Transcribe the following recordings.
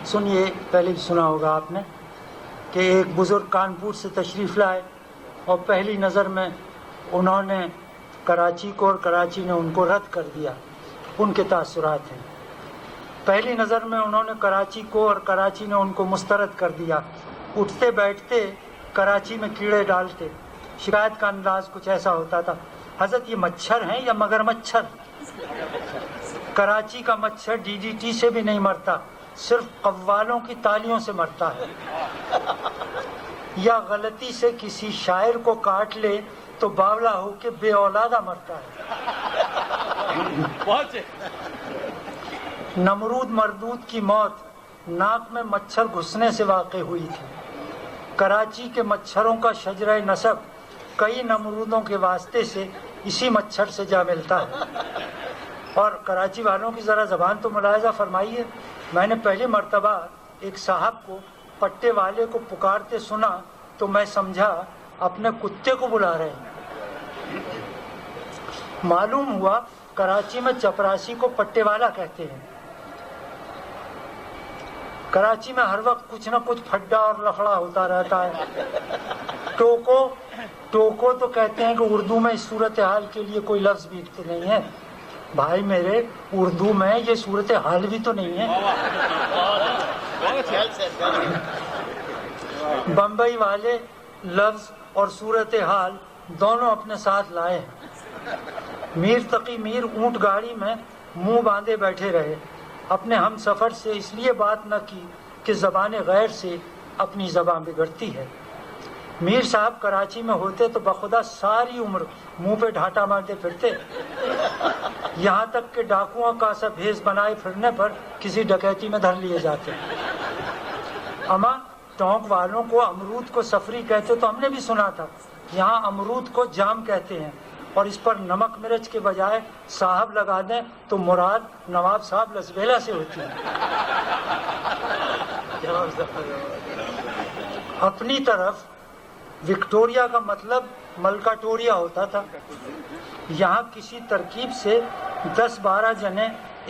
سنیے، پہلے بھی سنا ہوگا آپ نے کہ ایک بزرگ کانپور سے تشریف لائے اور پہلی نظر میں انہوں نے کراچی کو اور کراچی نے ان کو رد کر دیا. ان کے تاثرات ہیں. پہلی نظر میں انہوں نے کراچی کو اور کراچی نے ان کو مسترد کر دیا. اٹھتے بیٹھتے کراچی میں کیڑے ڈالتے. شکایت کا انداز کچھ ایسا ہوتا تھا: حضرت یہ مچھر ہیں یا مگر مچھر؟ کراچی کا مچھر DDT سے بھی نہیں مرتا، صرف قوالوں کی تالیوں سے مرتا ہے. یا غلطی سے کسی شاعر کو کاٹ لے تو باولا ہو کے بے اولادہ مرتا ہے. نمرود مردود کی موت ناک میں مچھر گھسنے سے واقع ہوئی تھی. کراچی کے مچھروں کا شجرہ نسب کئی نمرودوں کے واسطے سے اسی مچھر سے جا ملتا ہے. اور کراچی والوں کی ذرا زبان تو ملاحظہ فرمائیے. میں نے پہلی مرتبہ ایک صاحب کو پٹے والے کو پکارتے سنا تو میں سمجھا اپنے کتے کو بلا رہے ہیں. معلوم ہوا کراچی میں چپراسی کو پٹے والا کہتے ہیں. کراچی میں ہر وقت کچھ نہ کچھ پھڈا اور لفڑا ہوتا رہتا ہے. ٹوکو تو کہتے ہیں کہ اردو میں اس صورتحال کے لیے کوئی لفظ بھی نہیں ہے. بھائی میرے، اردو میں یہ صورتحال بھی تو نہیں ہے. بمبئی والے لفظ اور صورتحال دونوں اپنے ساتھ لائے ہیں. میر تقی میر اونٹ گاڑی میں منہ باندھے بیٹھے رہے. اپنے ہم سفر سے اس لیے بات نہ کی کہ زبان غیر سے اپنی زبان بگڑتی ہے. میر صاحب کراچی میں ہوتے تو بخدا ساری عمر منہ پہ ڈھاٹا مارتے پھرتے، یہاں تک کہ ڈاکوؤں کا سا بھیس بنائے پھرنے پر کسی ڈکیتی میں دھر لیے جاتے. اما ٹونک والوں کو امرود کو سفری کہتے تو ہم نے بھی سنا تھا. یہاں امرود کو جام کہتے ہیں، اور اس پر نمک مرچ کے بجائے صاحب لگا دیں تو مراد نواب صاحب لسبیلا سے ہوتی ہے. اپنی طرف وکٹوریا کا مطلب ملکاٹوریا ہوتا تھا. یہاں کسی ترکیب سے 10-12 جنے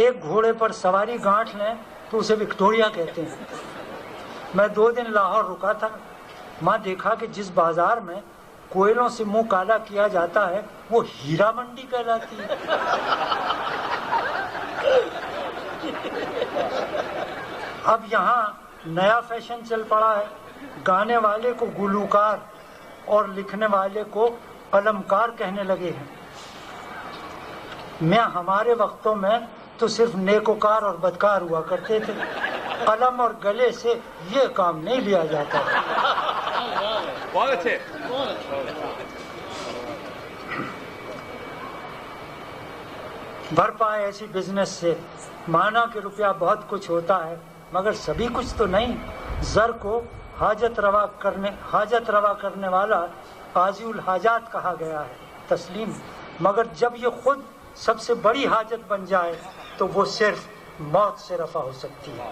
ایک گھوڑے پر سواری گانٹھ لیں تو اسے وکٹوریا کہتے ہیں. میں 2 دن لاہور رکا تھا. ماں دیکھا کہ جس بازار میں کوئلوں سے منہ کالا کیا جاتا ہے وہ ہیرا منڈی کہلاتی ہے. اب یہاں نیا فیشن چل پڑا ہے. گانے والے کو گلوکار اور لکھنے والے کو قلمکار کہنے لگے ہیں. ہمارے وقتوں میں تو صرف نیکوکار اور بدکار ہوا کرتے تھے. قلم اور گلے سے یہ کام نہیں لیا جاتا. بہت اچھے. بھر پائے ایسی بزنس سے مانا کہ روپیہ بہت کچھ ہوتا ہے، مگر سبھی کچھ تو نہیں. زر کو حاجت روا کرنے والا قاضی الحاجات کہا گیا ہے، تسلیم. مگر جب یہ خود سب سے بڑی حاجت بن جائے تو وہ صرف موت سے رفع ہو سکتی ہے.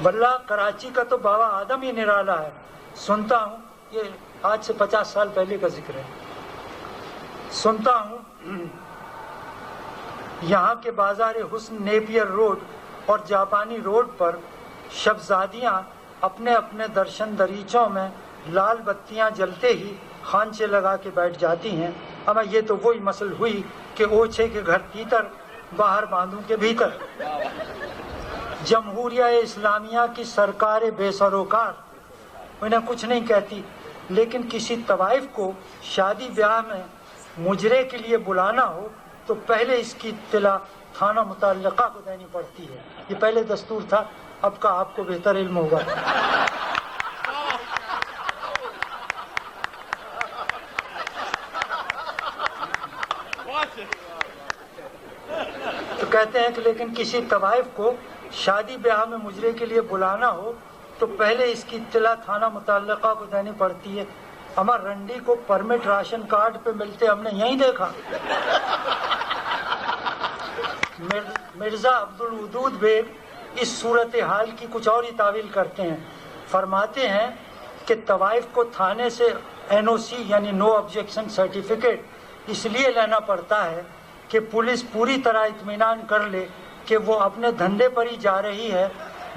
واللہ کراچی کا تو بابا آدم ہی نرالا ہے. سنتا ہوں، یہ آج سے 50 سال پہلے کا ذکر ہے، سنتا ہوں یہاں کے بازار حسن نیپیر روڈ اور جاپانی روڈ پر شبزادیاں اپنے اپنے درشن دریچوں میں لال بتیاں جلتے ہی خانچے لگا کے بیٹھ جاتی ہیں. اما یہ تو وہی مسل ہوئی کہ اوچھے کے گھر تیتر، باہر باندھوں کے بھیتر. جمہوریہ اسلامیہ کی سرکار بے سروکار انہیں کچھ نہیں کہتی، لیکن کسی طوائف کو شادی بیاہ میں مجرے کے لیے بلانا ہو تو پہلے اس کی اطلاع تھانہ متعلقہ کو دینی پڑتی ہے. یہ پہلے دستور تھا، اب کا آپ کو بہتر علم ہوگا. تو کہتے ہیں کہ لیکن کسی طوائف کو شادی بیاہ میں مجرے کے لیے بلانا ہو تو پہلے اس کی اطلاع تھانہ متعلقہ کو دینی پڑتی ہے. ہمار رنڈی کو پرمٹ راشن کارڈ پہ ملتے ہم نے یہیں دیکھا. مرزا عبدالودود بیگ اس صورتحال کی کچھ اور ہی تعویل کرتے ہیں. فرماتے ہیں کہ طوائف کو تھانے سے NOC یعنی نو آبجیکشن سرٹیفکیٹ اس لیے لینا پڑتا ہے کہ پولیس پوری طرح اطمینان کر لے کہ وہ اپنے دھندے پر ہی جا رہی ہے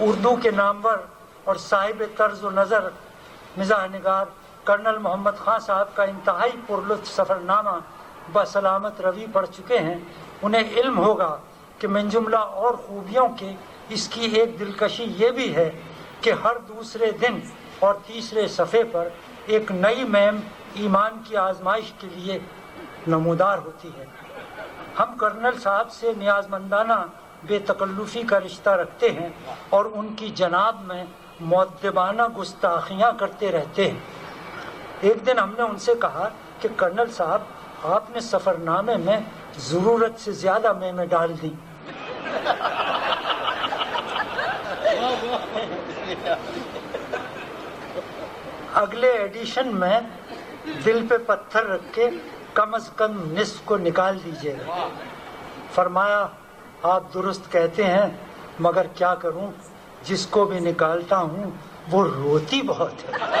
اردو کے نامور اور صاحب طرز و نظر مزاح نگار کرنل محمد خان صاحب کا انتہائی پرلطف سفر نامہ بسلامت روی پڑھ چکے ہیں، انہیں علم ہوگا کہ من جملہ اور خوبیوں کے اس کی ایک دلکشی یہ بھی ہے کہ ہر دوسرے دن اور تیسرے صفحے پر ایک نئی مہم ایمان کی آزمائش کے لیے نمودار ہوتی ہے۔ ہم کرنل صاحب سے نیاز مندانہ بے تکلفی کا رشتہ رکھتے ہیں اور ان کی جناب میں مؤدبانہ گستاخیاں کرتے رہتے ہیں۔ ایک دن ہم نے ان سے کہا کہ کرنل صاحب، آپ نے سفر نامے میں ضرورت سے زیادہ مہمیں ڈال دیں۔ اگلے ایڈیشن میں دل پہ پتھر رکھ کے کم از کم نصف کو نکال دیجیے گا۔ فرمایا، آپ درست کہتے ہیں، مگر کیا کروں، جس کو بھی نکالتا ہوں وہ روتی بہت ہے۔